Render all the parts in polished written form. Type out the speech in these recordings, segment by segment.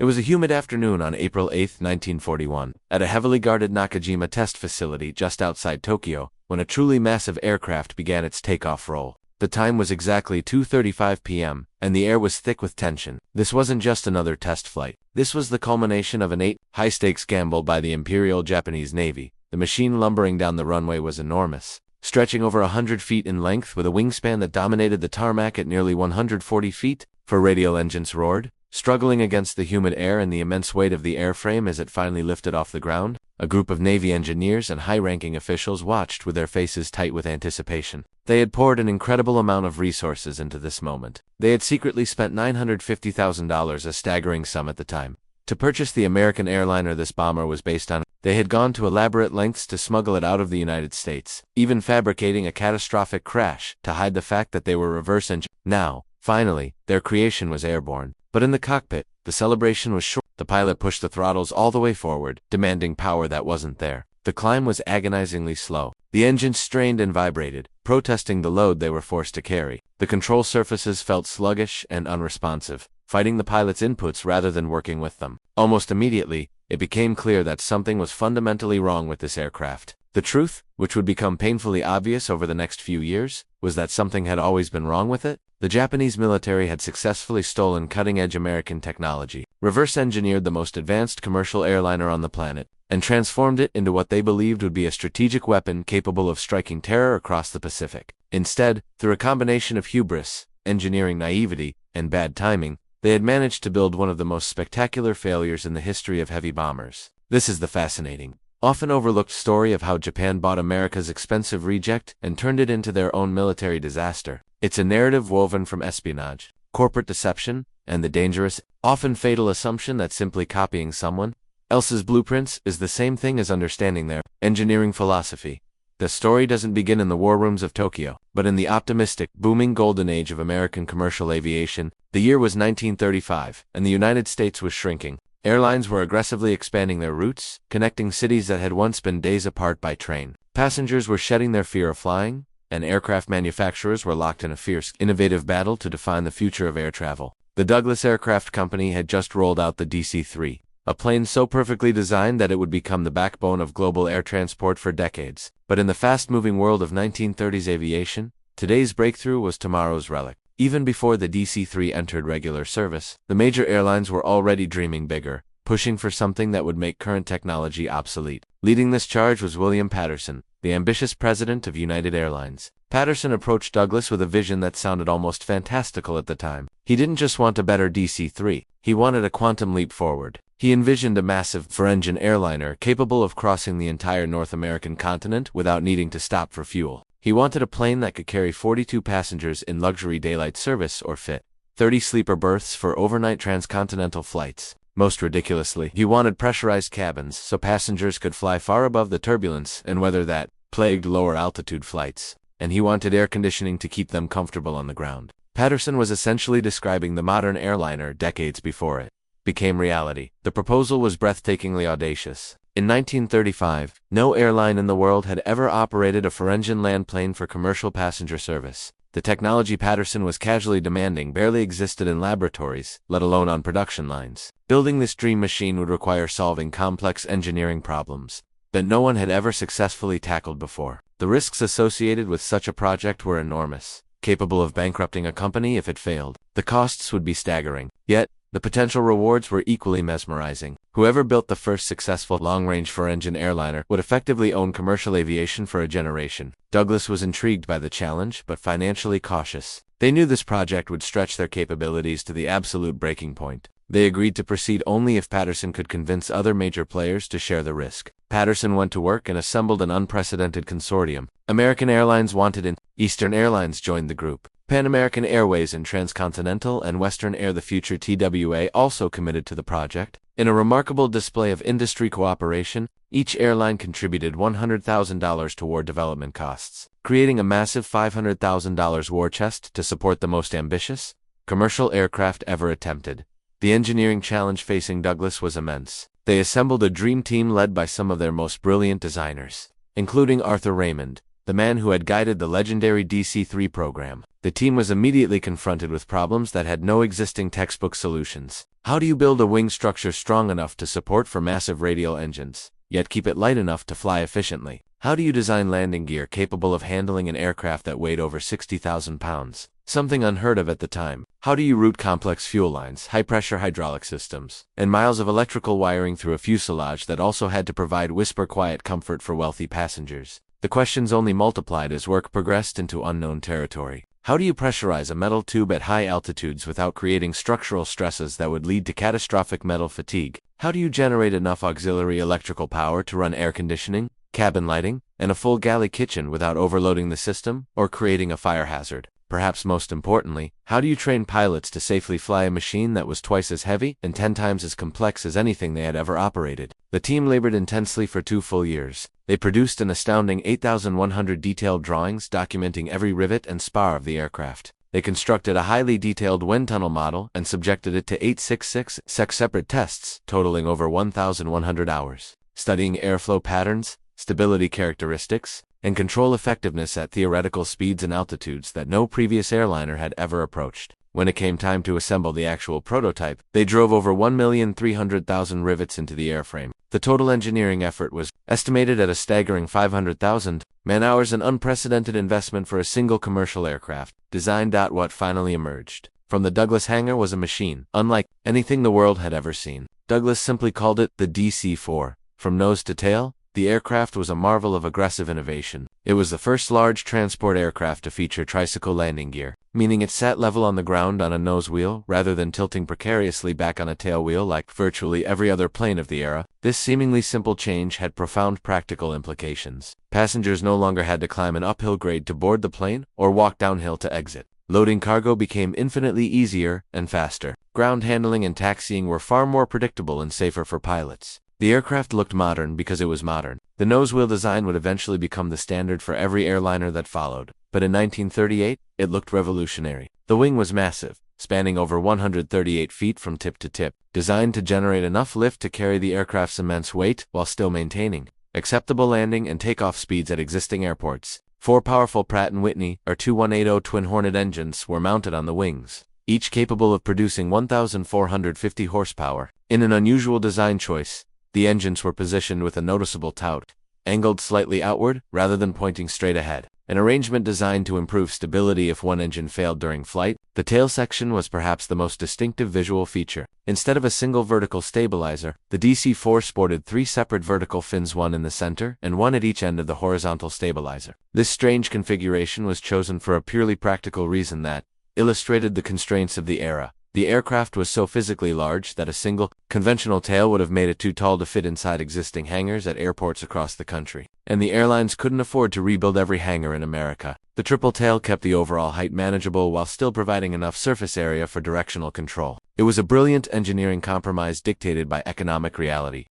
It was a humid afternoon on April 8, 1941, at a heavily guarded Nakajima test facility just outside Tokyo, when a truly massive aircraft began its takeoff roll. The time was exactly 2:35 p.m., and the air was thick with tension. This wasn't just another test flight. This was the culmination of an high-stakes gamble by the Imperial Japanese Navy. The machine lumbering down the runway was enormous, stretching over 100 feet in length with a wingspan that dominated the tarmac at nearly 140 feet. Four radial engines roared, struggling against the humid air and the immense weight of the airframe as it finally lifted off the ground. A group of Navy engineers and high-ranking officials watched with their faces tight with anticipation. They had poured an incredible amount of resources into this moment. They had secretly spent $950,000, a staggering sum at the time, to purchase the American airliner this bomber was based on. They had gone to elaborate lengths to smuggle it out of the United States, even fabricating a catastrophic crash to hide the fact that they were reverse engineered. Now, finally, their creation was airborne. But in the cockpit, the celebration was short. The pilot pushed the throttles all the way forward, demanding power that wasn't there. The climb was agonizingly slow. The engines strained and vibrated, protesting the load they were forced to carry. The control surfaces felt sluggish and unresponsive, fighting the pilot's inputs rather than working with them. Almost immediately, it became clear that something was fundamentally wrong with this aircraft. The truth, which would become painfully obvious over the next few years, was that something had always been wrong with it. The Japanese military had successfully stolen cutting-edge American technology, reverse-engineered the most advanced commercial airliner on the planet, and transformed it into what they believed would be a strategic weapon capable of striking terror across the Pacific. Instead, through a combination of hubris, engineering naivety, and bad timing, they had managed to build one of the most spectacular failures in the history of heavy bombers. This is the fascinating, often overlooked story of how Japan bought America's expensive reject and turned it into their own military disaster. It's a narrative woven from espionage, corporate deception, and the dangerous, often fatal assumption that simply copying someone else's blueprints is the same thing as understanding their engineering philosophy. The story doesn't begin in the war rooms of Tokyo, but in the optimistic, booming golden age of American commercial aviation. The year was 1935, and the United States was shrinking. Airlines were aggressively expanding their routes, connecting cities that had once been days apart by train. Passengers were shedding their fear of flying, and aircraft manufacturers were locked in a fierce, innovative battle to define the future of air travel. The Douglas Aircraft Company had just rolled out the DC-3, a plane so perfectly designed that it would become the backbone of global air transport for decades. But in the fast-moving world of 1930s aviation, today's breakthrough was tomorrow's relic. Even before the DC-3 entered regular service, the major airlines were already dreaming bigger, pushing for something that would make current technology obsolete. Leading this charge was William Patterson, the ambitious president of United Airlines. Patterson approached Douglas with a vision that sounded almost fantastical at the time. He didn't just want a better DC-3, he wanted a quantum leap forward. He envisioned a massive four-engine airliner capable of crossing the entire North American continent without needing to stop for fuel. He wanted a plane that could carry 42 passengers in luxury daylight service or fit 30 sleeper berths for overnight transcontinental flights. Most ridiculously, he wanted pressurized cabins so passengers could fly far above the turbulence and weather that plagued lower altitude flights. And he wanted air conditioning to keep them comfortable on the ground. Patterson was essentially describing the modern airliner decades before it became reality. The proposal was breathtakingly audacious. In 1935, no airline in the world had ever operated a four-engine land plane for commercial passenger service. The technology Patterson was casually demanding barely existed in laboratories, let alone on production lines. Building this dream machine would require solving complex engineering problems that no one had ever successfully tackled before. The risks associated with such a project were enormous, capable of bankrupting a company if it failed. The costs would be staggering. Yet, the potential rewards were equally mesmerizing. Whoever built the first successful long-range four-engine airliner would effectively own commercial aviation for a generation. Douglas was intrigued by the challenge, but financially cautious. They knew this project would stretch their capabilities to the absolute breaking point. They agreed to proceed only if Patterson could convince other major players to share the risk. Patterson went to work and assembled an unprecedented consortium. American Airlines wanted in. Eastern Airlines joined the group. Pan American Airways and Transcontinental and Western Air, the future TWA, also committed to the project. In a remarkable display of industry cooperation, each airline contributed $100,000 toward development costs, creating a massive $500,000 war chest to support the most ambitious commercial aircraft ever attempted. The engineering challenge facing Douglas was immense. They assembled a dream team led by some of their most brilliant designers, including Arthur Raymond, the man who had guided the legendary DC-3 program. The team was immediately confronted with problems that had no existing textbook solutions. How do you build a wing structure strong enough to support for massive radial engines, yet keep it light enough to fly efficiently? How do you design landing gear capable of handling an aircraft that weighed over 60,000 pounds? Something unheard of at the time. How do you route complex fuel lines, high-pressure hydraulic systems, and miles of electrical wiring through a fuselage that also had to provide whisper-quiet comfort for wealthy passengers? The questions only multiplied as work progressed into unknown territory. How do you pressurize a metal tube at high altitudes without creating structural stresses that would lead to catastrophic metal fatigue? How do you generate enough auxiliary electrical power to run air conditioning, cabin lighting, and a full galley kitchen without overloading the system or creating a fire hazard? Perhaps most importantly, how do you train pilots to safely fly a machine that was twice as heavy and 10 times as complex as anything they had ever operated? The team labored intensely for 2 full years. They produced an astounding 8,100 detailed drawings documenting every rivet and spar of the aircraft. They constructed a highly detailed wind tunnel model and subjected it to 866 separate tests, totaling over 1,100 hours, studying airflow patterns, stability characteristics, and control effectiveness at theoretical speeds and altitudes that no previous airliner had ever approached. When it came time to assemble the actual prototype, they drove over 1,300,000 rivets into the airframe. The total engineering effort was estimated at a staggering 500,000 man-hours, an unprecedented investment for a single commercial aircraft design. What finally emerged from the Douglas hangar was a machine unlike anything the world had ever seen. Douglas simply called it the DC-4. From nose to tail, the aircraft was a marvel of aggressive innovation. It was the first large transport aircraft to feature tricycle landing gear, meaning it sat level on the ground on a nose wheel rather than tilting precariously back on a tail wheel like virtually every other plane of the era. This seemingly simple change had profound practical implications. Passengers no longer had to climb an uphill grade to board the plane or walk downhill to exit. Loading cargo became infinitely easier and faster. Ground handling and taxiing were far more predictable and safer for pilots. The aircraft looked modern because it was modern. The nose-wheel design would eventually become the standard for every airliner that followed, but in 1938, it looked revolutionary. The wing was massive, spanning over 138 feet from tip to tip, designed to generate enough lift to carry the aircraft's immense weight while still maintaining acceptable landing and takeoff speeds at existing airports. 4 powerful Pratt & Whitney or 2180 twin Hornet engines were mounted on the wings, each capable of producing 1,450 horsepower. In an unusual design choice, the engines were positioned with a noticeable tout, angled slightly outward rather than pointing straight ahead, an arrangement designed to improve stability if one engine failed during flight. The tail section was perhaps the most distinctive visual feature. Instead of a single vertical stabilizer, the DC-4 sported 3 separate vertical fins, one in the center and one at each end of the horizontal stabilizer. This strange configuration was chosen for a purely practical reason that illustrated the constraints of the era. The aircraft was so physically large that a single, conventional tail would have made it too tall to fit inside existing hangars at airports across the country, and the airlines couldn't afford to rebuild every hangar in America. The triple tail kept the overall height manageable while still providing enough surface area for directional control. It was a brilliant engineering compromise dictated by economic reality.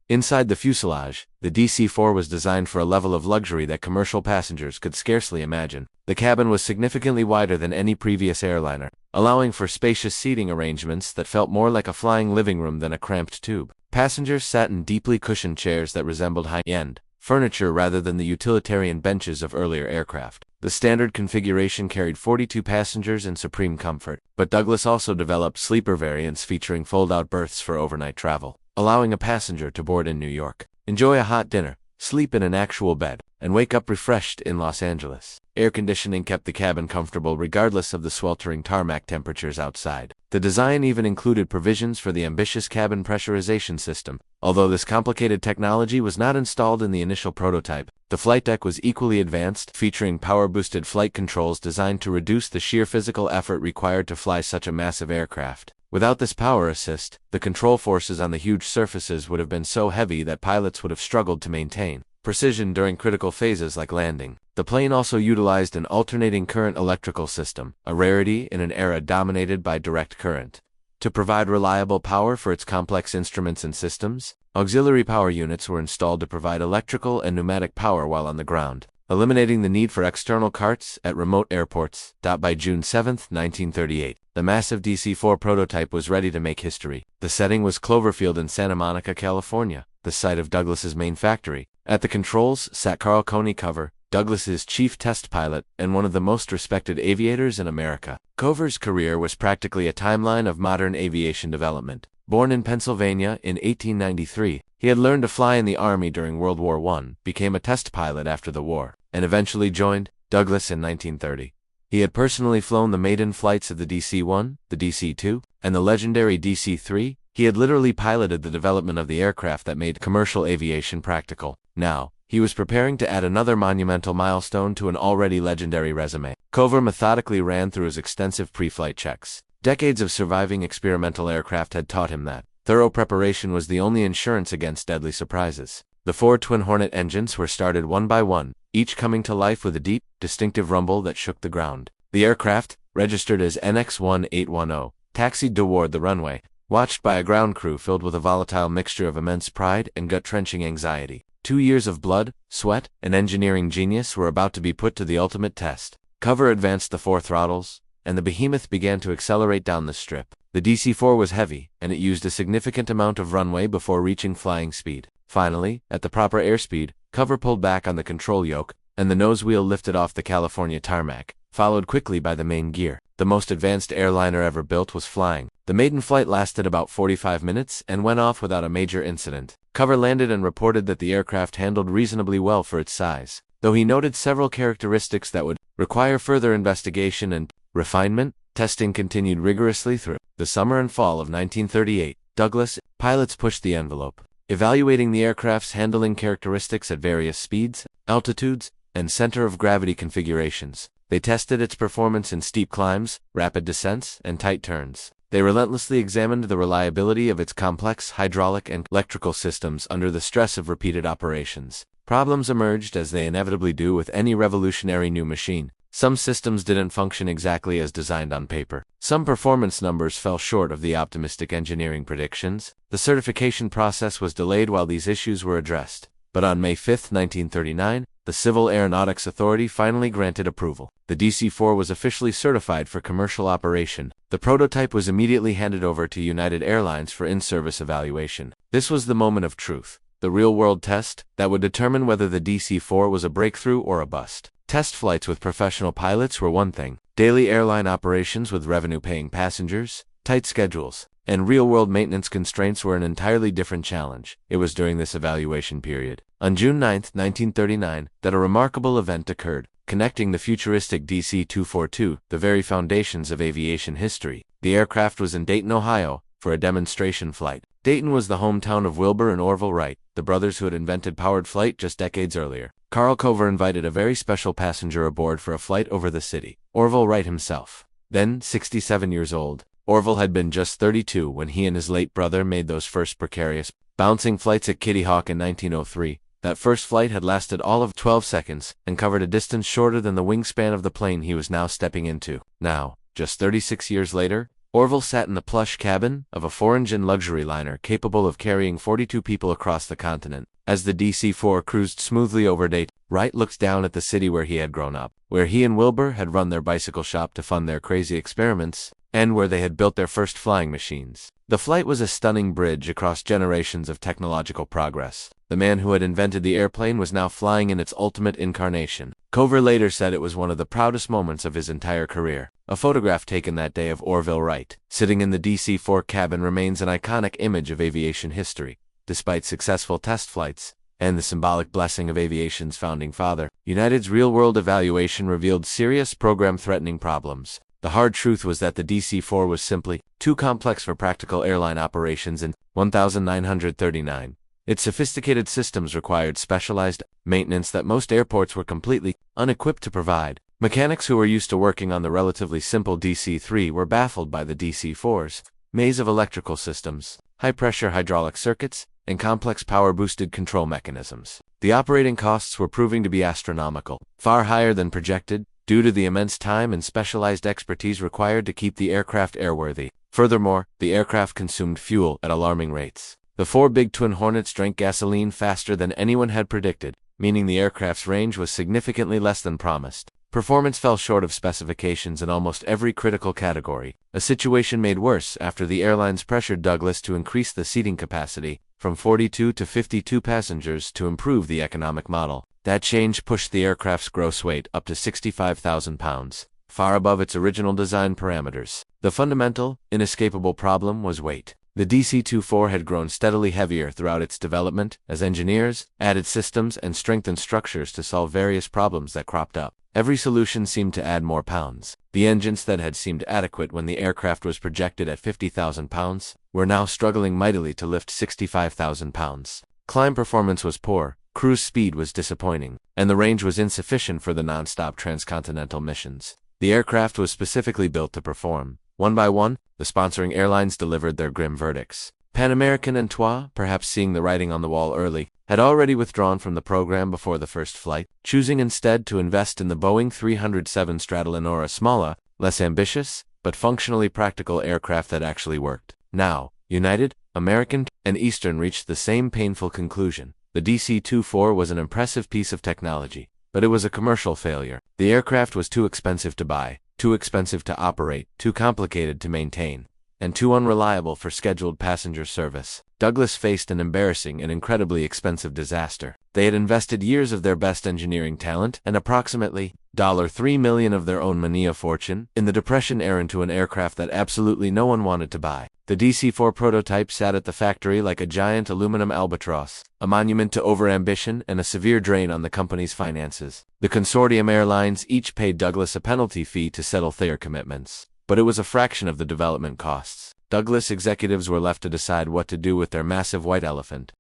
Inside the fuselage, the DC-4 was designed for a level of luxury that commercial passengers could scarcely imagine. The cabin was significantly wider than any previous airliner, allowing for spacious seating arrangements that felt more like a flying living room than a cramped tube. Passengers sat in deeply cushioned chairs that resembled high-end furniture rather than the utilitarian benches of earlier aircraft. The standard configuration carried 42 passengers in supreme comfort, but Douglas also developed sleeper variants featuring fold-out berths for overnight travel, allowing a passenger to board in New York, enjoy a hot dinner, sleep in an actual bed, and wake up refreshed in Los Angeles. Air conditioning kept the cabin comfortable regardless of the sweltering tarmac temperatures outside. The design even included provisions for the ambitious cabin pressurization system. Although this complicated technology was not installed in the initial prototype, the flight deck was equally advanced, featuring power-boosted flight controls designed to reduce the sheer physical effort required to fly such a massive aircraft. Without this power assist, the control forces on the huge surfaces would have been so heavy that pilots would have struggled to maintain precision during critical phases like landing. The plane also utilized an alternating current electrical system, a rarity in an era dominated by direct current. To provide reliable power for its complex instruments and systems, auxiliary power units were installed to provide electrical and pneumatic power while on the ground, eliminating the need for external carts at remote airports. By June 7, 1938, the massive DC-4 prototype was ready to make history. The setting was Cloverfield in Santa Monica, California, the site of Douglas's main factory. At the controls sat Carl Conecover, Douglas's chief test pilot and one of the most respected aviators in America. Cover's career was practically a timeline of modern aviation development. Born in Pennsylvania in 1893, he had learned to fly in the Army during World War I, became a test pilot after the war, and eventually joined Douglas in 1930. He had personally flown the maiden flights of the DC-1, the DC-2, and the legendary DC-3. He had literally piloted the development of the aircraft that made commercial aviation practical. Now, he was preparing to add another monumental milestone to an already legendary resume. Cover methodically ran through his extensive pre-flight checks. Decades of surviving experimental aircraft had taught him that thorough preparation was the only insurance against deadly surprises. The 4 Twin Hornet engines were started one by one, each coming to life with a deep, distinctive rumble that shook the ground. The aircraft, registered as NX-1810, taxied toward the runway, watched by a ground crew filled with a volatile mixture of immense pride and gut-wrenching anxiety. 2 years of blood, sweat, and engineering genius were about to be put to the ultimate test. Cover advanced the 4 throttles, and the behemoth began to accelerate down the strip. The DC-4 was heavy, and it used a significant amount of runway before reaching flying speed. Finally, at the proper airspeed, Cover pulled back on the control yoke, and the nose wheel lifted off the California tarmac, followed quickly by the main gear. The most advanced airliner ever built was flying. The maiden flight lasted about 45 minutes and went off without a major incident. Cover landed and reported that the aircraft handled reasonably well for its size, though he noted several characteristics that would require further investigation and refinement. Testing continued rigorously through the summer and fall of 1938. Douglas pilots pushed the envelope, evaluating the aircraft's handling characteristics at various speeds, altitudes, and center of gravity configurations. They tested its performance in steep climbs, rapid descents, and tight turns. They relentlessly examined the reliability of its complex hydraulic and electrical systems under the stress of repeated operations. Problems emerged, as they inevitably do with any revolutionary new machine. Some systems didn't function exactly as designed on paper. Some performance numbers fell short of the optimistic engineering predictions. The certification process was delayed while these issues were addressed. But on May 5, 1939, the Civil Aeronautics Authority finally granted approval. The DC-4 was officially certified for commercial operation. The prototype was immediately handed over to United Airlines for in-service evaluation. This was the moment of truth, the real-world test that would determine whether the DC-4 was a breakthrough or a bust. Test flights with professional pilots were one thing. Daily airline operations with revenue-paying passengers, tight schedules, and real-world maintenance constraints were an entirely different challenge. It was during this evaluation period, on June 9, 1939, that a remarkable event occurred, connecting the futuristic DC-242, the very foundations of aviation history. The aircraft was in Dayton, Ohio, for a demonstration flight. Dayton was the hometown of Wilbur and Orville Wright, the brothers who had invented powered flight just decades earlier. Carl Cover invited a very special passenger aboard for a flight over the city, Orville Wright himself. Then, 67 years old, Orville had been just 32 when he and his late brother made those first precarious, bouncing flights at Kitty Hawk in 1903. That first flight had lasted all of 12 seconds and covered a distance shorter than the wingspan of the plane he was now stepping into. Now, just 36 years later, Orville sat in the plush cabin of a 4-engine luxury liner capable of carrying 42 people across the continent. As the DC-4 cruised smoothly over Dayton, Wright looked down at the city where he had grown up, where he and Wilbur had run their bicycle shop to fund their crazy experiments, and where they had built their first flying machines. The flight was a stunning bridge across generations of technological progress. The man who had invented the airplane was now flying in its ultimate incarnation. Cover later said it was one of the proudest moments of his entire career. A photograph taken that day of Orville Wright, sitting in the DC-4 cabin, remains an iconic image of aviation history. Despite successful test flights, and the symbolic blessing of aviation's founding father, United's real-world evaluation revealed serious program-threatening problems. The hard truth was that the DC-4 was simply too complex for practical airline operations in 1939. Its sophisticated systems required specialized maintenance that most airports were completely unequipped to provide. Mechanics who were used to working on the relatively simple DC-3 were baffled by the DC-4's maze of electrical systems, high-pressure hydraulic circuits, and complex power-boosted control mechanisms. The operating costs were proving to be astronomical, far higher than projected, due to the immense time and specialized expertise required to keep the aircraft airworthy. Furthermore, the aircraft consumed fuel at alarming rates. The 4 big Twin Hornets drank gasoline faster than anyone had predicted, meaning the aircraft's range was significantly less than promised. Performance fell short of specifications in almost every critical category, a situation made worse after the airlines pressured Douglas to increase the seating capacity from 42 to 52 passengers to improve the economic model. That change pushed the aircraft's gross weight up to 65,000 pounds, far above its original design parameters. The fundamental, inescapable problem was weight. The DC-24 had grown steadily heavier throughout its development as engineers added systems and strengthened structures to solve various problems that cropped up. Every solution seemed to add more pounds. The engines that had seemed adequate when the aircraft was projected at 50,000 pounds were now struggling mightily to lift 65,000 pounds. Climb performance was poor, cruise speed was disappointing, and the range was insufficient for the non-stop transcontinental missions. The aircraft was specifically built to perform. One by one, the sponsoring airlines delivered their grim verdicts. Pan American and TWA, perhaps seeing the writing on the wall early, had already withdrawn from the program before the first flight, choosing instead to invest in the Boeing 307 Stratoliner, a smaller, less ambitious, but functionally practical aircraft that actually worked. Now, United, American, and Eastern reached the same painful conclusion. The DC-24 was an impressive piece of technology, but it was a commercial failure. The aircraft was too expensive to buy, too expensive to operate, too complicated to maintain, and too unreliable for scheduled passenger service. Douglas faced an embarrassing and incredibly expensive disaster. They had invested years of their best engineering talent and approximately $3 million of their own money fortune in the Depression era into an aircraft that absolutely no one wanted to buy. The DC-4 prototype sat at the factory like a giant aluminum albatross, a monument to overambition and a severe drain on the company's finances. The consortium airlines each paid Douglas a penalty fee to settle their commitments, but it was a fraction of the development costs. Douglas executives were left to decide what to do with their massive white elephant.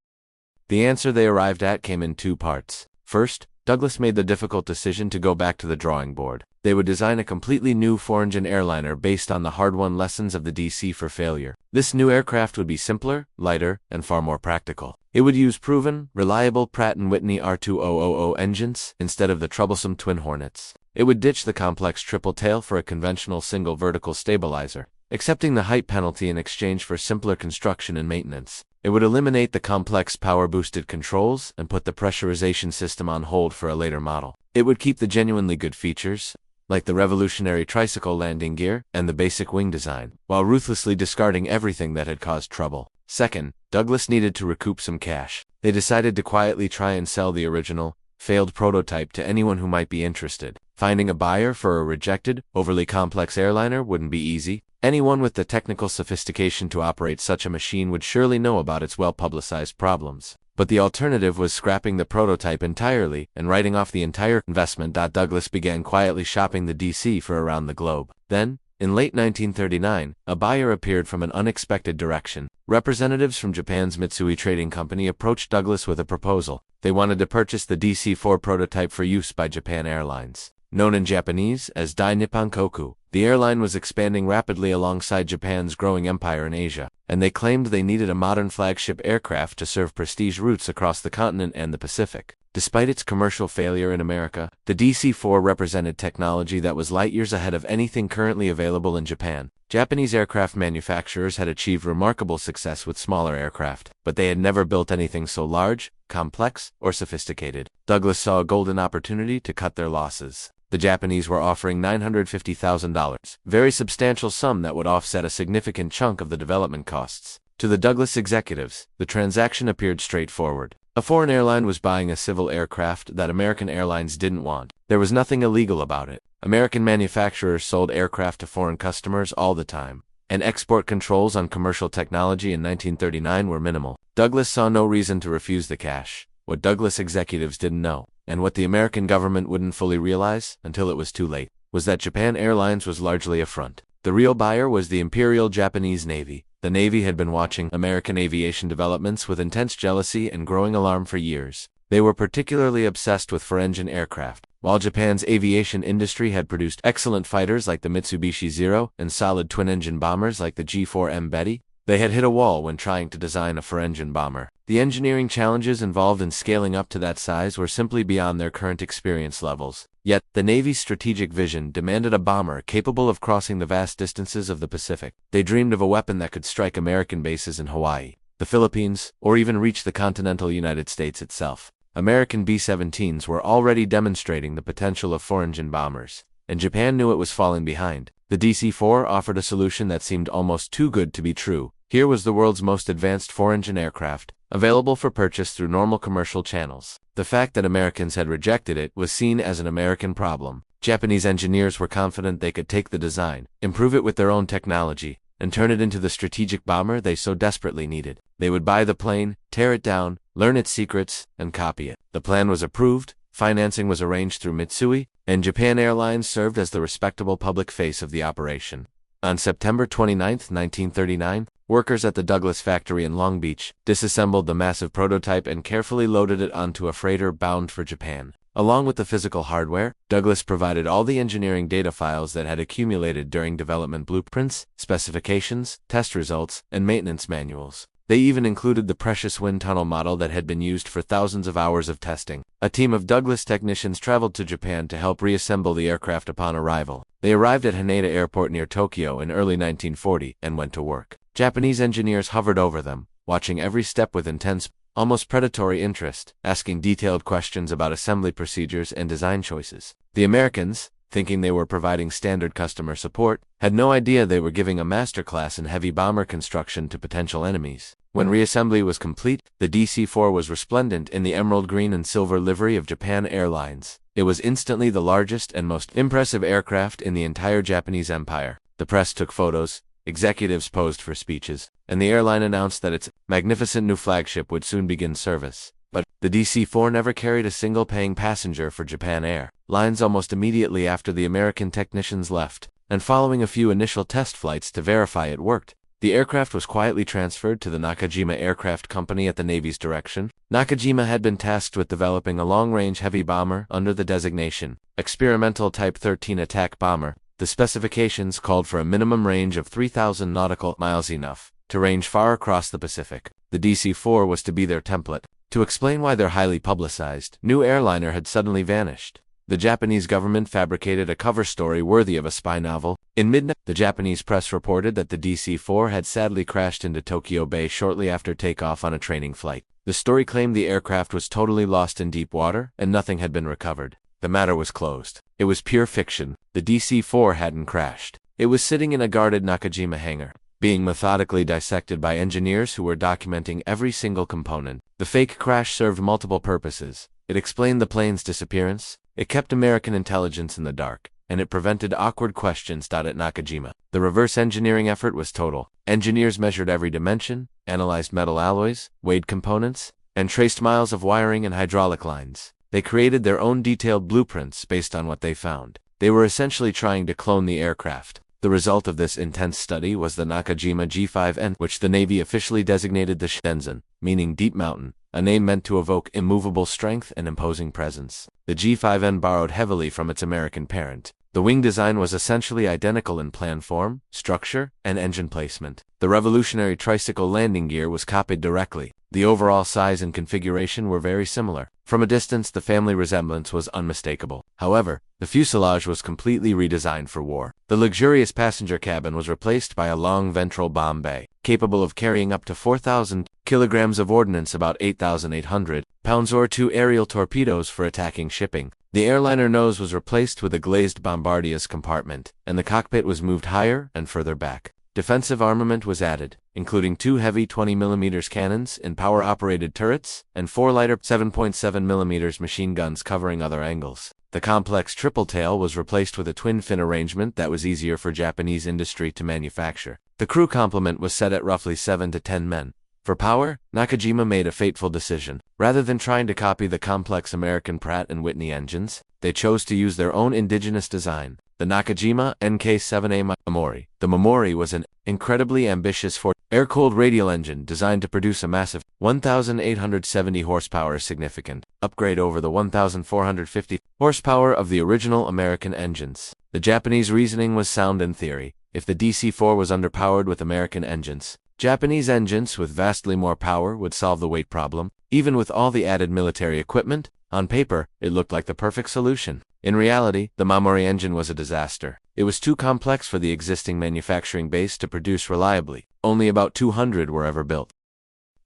The answer they arrived at came in two parts. First, Douglas made the difficult decision to go back to the drawing board. They would design a completely new four-engine airliner based on the hard-won lessons of the DC for failure. This new aircraft would be simpler, lighter, and far more practical. It would use proven, reliable Pratt & Whitney R2000 engines instead of the troublesome twin Hornets. It would ditch the complex triple tail for a conventional single vertical stabilizer, accepting the height penalty in exchange for simpler construction and maintenance. It would eliminate the complex power-boosted controls and put the pressurization system on hold for a later model. It would keep the genuinely good features, like the revolutionary tricycle landing gear and the basic wing design, while ruthlessly discarding everything that had caused trouble. Second, Douglas needed to recoup some cash. They decided to quietly try and sell the original, failed prototype to anyone who might be interested. Finding a buyer for a rejected, overly complex airliner wouldn't be easy. Anyone with the technical sophistication to operate such a machine would surely know about its well-publicized problems. But the alternative was scrapping the prototype entirely and writing off the entire investment. Douglas began quietly shopping the DC for around the globe. Then, in late 1939, a buyer appeared from an unexpected direction. Representatives from Japan's Mitsui Trading Company approached Douglas with a proposal. They wanted to purchase the DC-4 prototype for use by Japan Airlines. Known in Japanese as Dai Nippon Koku, the airline was expanding rapidly alongside Japan's growing empire in Asia, and they claimed they needed a modern flagship aircraft to serve prestige routes across the continent and the Pacific. Despite its commercial failure in America, the DC-4 represented technology that was light years ahead of anything currently available in Japan. Japanese aircraft manufacturers had achieved remarkable success with smaller aircraft, but they had never built anything so large, complex, or sophisticated. Douglas saw a golden opportunity to cut their losses. The Japanese were offering $950,000, very substantial sum that would offset a significant chunk of the development costs. To the Douglas executives, the transaction appeared straightforward. A foreign airline was buying a civil aircraft that American airlines didn't want. There was nothing illegal about it. American manufacturers sold aircraft to foreign customers all the time, and export controls on commercial technology in 1939 were minimal. Douglas saw no reason to refuse the cash. What Douglas executives didn't know, and what the American government wouldn't fully realize until it was too late, was that Japan Airlines was largely a front. The real buyer was the Imperial Japanese Navy. The Navy had been watching American aviation developments with intense jealousy and growing alarm for years. They were particularly obsessed with four-engine aircraft. While Japan's aviation industry had produced excellent fighters like the Mitsubishi Zero and solid twin-engine bombers like the G4M Betty, they had hit a wall when trying to design a four-engine bomber. The engineering challenges involved in scaling up to that size were simply beyond their current experience levels. Yet, the Navy's strategic vision demanded a bomber capable of crossing the vast distances of the Pacific. They dreamed of a weapon that could strike American bases in Hawaii, the Philippines, or even reach the continental United States itself. American B-17s were already demonstrating the potential of four-engine bombers, and Japan knew it was falling behind. The DC-4 offered a solution that seemed almost too good to be true. Here was the world's most advanced four-engine aircraft, available for purchase through normal commercial channels. The fact that Americans had rejected it was seen as an American problem. Japanese engineers were confident they could take the design, improve it with their own technology, and turn it into the strategic bomber they so desperately needed. They would buy the plane, tear it down, learn its secrets, and copy it. The plan was approved, financing was arranged through Mitsui, and Japan Airlines served as the respectable public face of the operation. On September 29, 1939, workers at the Douglas factory in Long Beach disassembled the massive prototype and carefully loaded it onto a freighter bound for Japan. Along with the physical hardware, Douglas provided all the engineering data files that had accumulated during development: blueprints, specifications, test results, and maintenance manuals. They even included the precious wind tunnel model that had been used for thousands of hours of testing. A team of Douglas technicians traveled to Japan to help reassemble the aircraft upon arrival. They arrived at Haneda Airport near Tokyo in early 1940 and went to work. Japanese engineers hovered over them, watching every step with intense, almost predatory interest, asking detailed questions about assembly procedures and design choices. The Americans, thinking they were providing standard customer support, had no idea they were giving a masterclass in heavy bomber construction to potential enemies. When reassembly was complete, the DC-4 was resplendent in the emerald green and silver livery of Japan Airlines. It was instantly the largest and most impressive aircraft in the entire Japanese Empire. The press took photos, executives posed for speeches, and the airline announced that its magnificent new flagship would soon begin service. But the DC-4 never carried a single paying passenger for Japan Airlines almost immediately after the American technicians left, and following a few initial test flights to verify it worked, the aircraft was quietly transferred to the Nakajima Aircraft Company at the Navy's direction. Nakajima had been tasked with developing a long-range heavy bomber under the designation Experimental Type 13 Attack Bomber. The specifications called for a minimum range of 3,000 nautical miles, enough to range far across the Pacific. The DC-4 was to be their template to explain why their highly publicized new airliner had suddenly vanished. The Japanese government fabricated a cover story worthy of a spy novel. In mid-November, the Japanese press reported that the DC-4 had sadly crashed into Tokyo Bay shortly after takeoff on a training flight. The story claimed the aircraft was totally lost in deep water and nothing had been recovered. The matter was closed. It was pure fiction. The DC-4 hadn't crashed. It was sitting in a guarded Nakajima hangar, being methodically dissected by engineers who were documenting every single component. The fake crash served multiple purposes. It explained the plane's disappearance, it kept American intelligence in the dark, and it prevented awkward questions. At Nakajima, the reverse engineering effort was total. Engineers measured every dimension, analyzed metal alloys, weighed components, and traced miles of wiring and hydraulic lines. They created their own detailed blueprints based on what they found. They were essentially trying to clone the aircraft. The result of this intense study was the Nakajima G5N, which the Navy officially designated the Shinzan, meaning deep mountain, a name meant to evoke immovable strength and imposing presence. The G5N borrowed heavily from its American parent. The wing design was essentially identical in plan form, structure, and engine placement. The revolutionary tricycle landing gear was copied directly. The overall size and configuration were very similar. From a distance, the family resemblance was unmistakable. However, the fuselage was completely redesigned for war. The luxurious passenger cabin was replaced by a long ventral bomb bay, capable of carrying up to 4,000 kilograms of ordnance, about 8,800 pounds, or 2 aerial torpedoes for attacking shipping. The airliner nose was replaced with a glazed bombardiers compartment, and the cockpit was moved higher and further back. Defensive armament was added, including 2 heavy 20mm cannons in power-operated turrets, and 4 lighter 7.7mm machine guns covering other angles. The complex triple tail was replaced with a twin-fin arrangement that was easier for Japanese industry to manufacture. The crew complement was set at roughly 7 to 10 men. For power, Nakajima made a fateful decision. Rather than trying to copy the complex American Pratt & Whitney engines, they chose to use their own indigenous design, the Nakajima NK7A Mamori. The Mamori was an incredibly ambitious air-cooled radial engine designed to produce a massive 1,870 horsepower, significant upgrade over the 1,450 horsepower of the original American engines. The Japanese reasoning was sound in theory. If the DC-4 was underpowered with American engines, Japanese engines with vastly more power would solve the weight problem. Even with all the added military equipment, on paper, it looked like the perfect solution. In reality, the Mamori engine was a disaster. It was too complex for the existing manufacturing base to produce reliably. Only about 200 were ever built.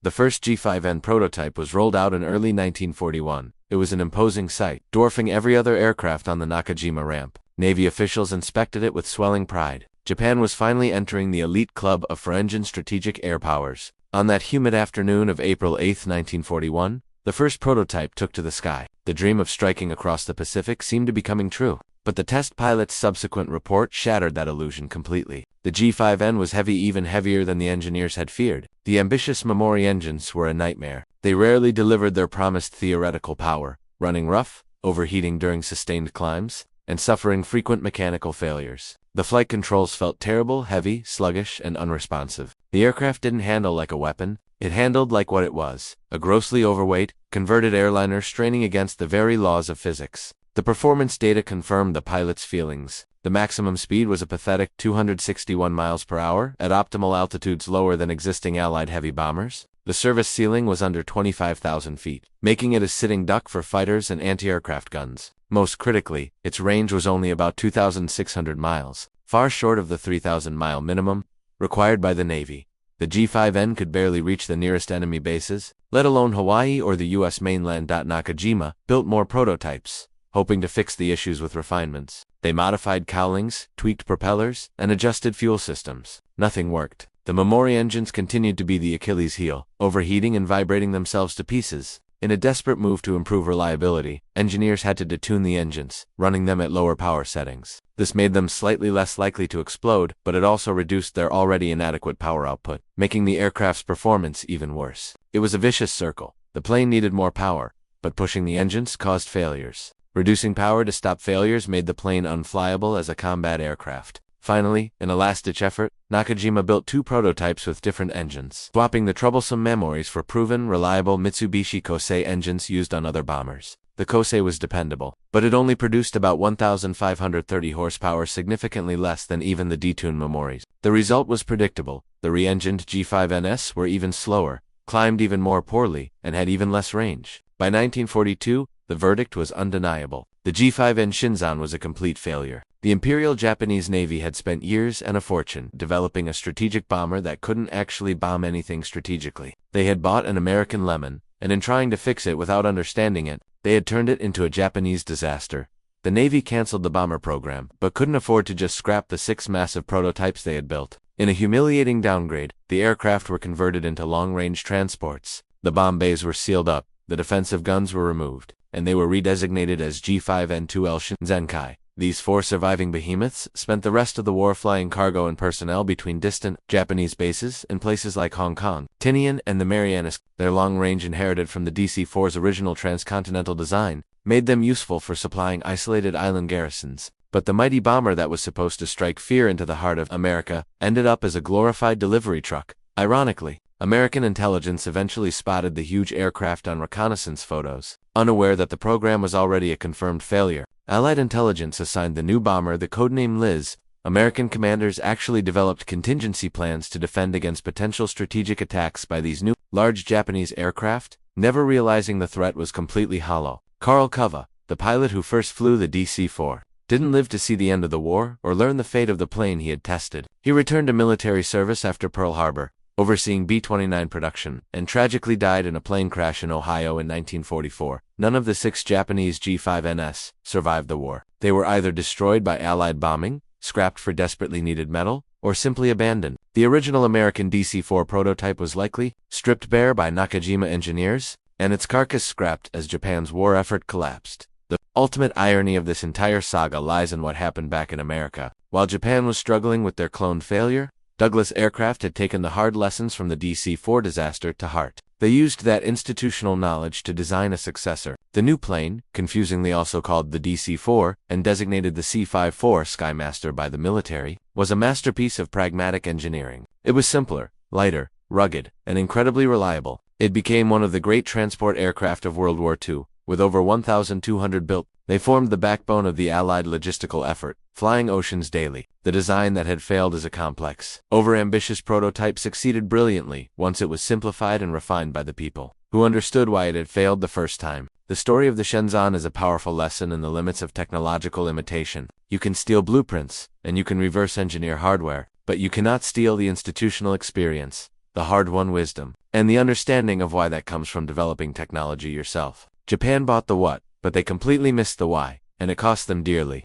The first G5N prototype was rolled out in early 1941. It was an imposing sight, dwarfing every other aircraft on the Nakajima ramp. Navy officials inspected it with swelling pride. Japan was finally entering the elite club of four-engine strategic air powers. On that humid afternoon of April 8, 1941, the first prototype took to the sky. The dream of striking across the Pacific seemed to be coming true. But the test pilot's subsequent report shattered that illusion completely. The G5N was heavy, even heavier than the engineers had feared. The ambitious Momori engines were a nightmare. They rarely delivered their promised theoretical power, running rough, overheating during sustained climbs, and suffering frequent mechanical failures. The flight controls felt terrible, heavy, sluggish, and unresponsive. The aircraft didn't handle like a weapon. It handled like what it was, a grossly overweight, converted airliner straining against the very laws of physics. The performance data confirmed the pilot's feelings. The maximum speed was a pathetic 261 miles per hour at optimal altitudes lower than existing Allied heavy bombers. The service ceiling was under 25,000 feet, making it a sitting duck for fighters and anti-aircraft guns. Most critically, its range was only about 2,600 miles, far short of the 3,000-mile minimum required by the Navy. The G5N could barely reach the nearest enemy bases, let alone Hawaii or the U.S. mainland. Nakajima built more prototypes, hoping to fix the issues with refinements. They modified cowlings, tweaked propellers, and adjusted fuel systems. Nothing worked. The Momori engines continued to be the Achilles heel, overheating and vibrating themselves to pieces. In a desperate move to improve reliability, engineers had to detune the engines, running them at lower power settings. This made them slightly less likely to explode, but it also reduced their already inadequate power output, making the aircraft's performance even worse. It was a vicious circle. The plane needed more power, but pushing the engines caused failures. Reducing power to stop failures made the plane unflyable as a combat aircraft. Finally, in a last-ditch effort, Nakajima built two prototypes with different engines, swapping the troublesome Momoris for proven, reliable Mitsubishi Kosei engines used on other bombers. The Kosei was dependable, but it only produced about 1,530 horsepower, significantly less than even the detuned Momoris. The result was predictable. The re-engined G5NS were even slower, climbed even more poorly, and had even less range. By 1942, the verdict was undeniable. The G5N Shinzan was a complete failure. The Imperial Japanese Navy had spent years and a fortune developing a strategic bomber that couldn't actually bomb anything strategically. They had bought an American lemon, and in trying to fix it without understanding it, they had turned it into a Japanese disaster. The Navy canceled the bomber program, but couldn't afford to just scrap the 6 massive prototypes they had built. In a humiliating downgrade, the aircraft were converted into long-range transports. The bomb bays were sealed up, the defensive guns were removed, and they were redesignated as G5N2L Shinzan. These 4 surviving behemoths spent the rest of the war flying cargo and personnel between distant Japanese bases in places like Hong Kong, Tinian, and the Marianas. Their long range, inherited from the DC-4's original transcontinental design, made them useful for supplying isolated island garrisons. But the mighty bomber that was supposed to strike fear into the heart of America ended up as a glorified delivery truck. Ironically, American intelligence eventually spotted the huge aircraft on reconnaissance photos, unaware that the program was already a confirmed failure. Allied intelligence assigned the new bomber the codename Liz. American commanders actually developed contingency plans to defend against potential strategic attacks by these new, large Japanese aircraft, never realizing the threat was completely hollow. Karl Kova, the pilot who first flew the DC-4, didn't live to see the end of the war or learn the fate of the plane he had tested. He returned to military service after Pearl Harbor, overseeing B-29 production, and tragically died in a plane crash in Ohio in 1944. None of the 6 Japanese G5NS survived the war. They were either destroyed by Allied bombing, scrapped for desperately needed metal, or simply abandoned. The original American DC-4 prototype was likely stripped bare by Nakajima engineers, and its carcass scrapped as Japan's war effort collapsed. The ultimate irony of this entire saga lies in what happened back in America. While Japan was struggling with their cloned failure, Douglas Aircraft had taken the hard lessons from the DC-4 disaster to heart. They used that institutional knowledge to design a successor. The new plane, confusingly also called the DC-4 and designated the C-54 Skymaster by the military, was a masterpiece of pragmatic engineering. It was simpler, lighter, rugged, and incredibly reliable. It became one of the great transport aircraft of World War II. With over 1,200 built, they formed the backbone of the Allied logistical effort, flying oceans daily. The design that had failed as a complex, overambitious prototype succeeded brilliantly once it was simplified and refined by the people, who understood why it had failed the first time. The story of the Shenzan is a powerful lesson in the limits of technological imitation. You can steal blueprints, and you can reverse engineer hardware, but you cannot steal the institutional experience, the hard-won wisdom, and the understanding of why that comes from developing technology yourself. Japan bought the what, but they completely missed the why, and it cost them dearly.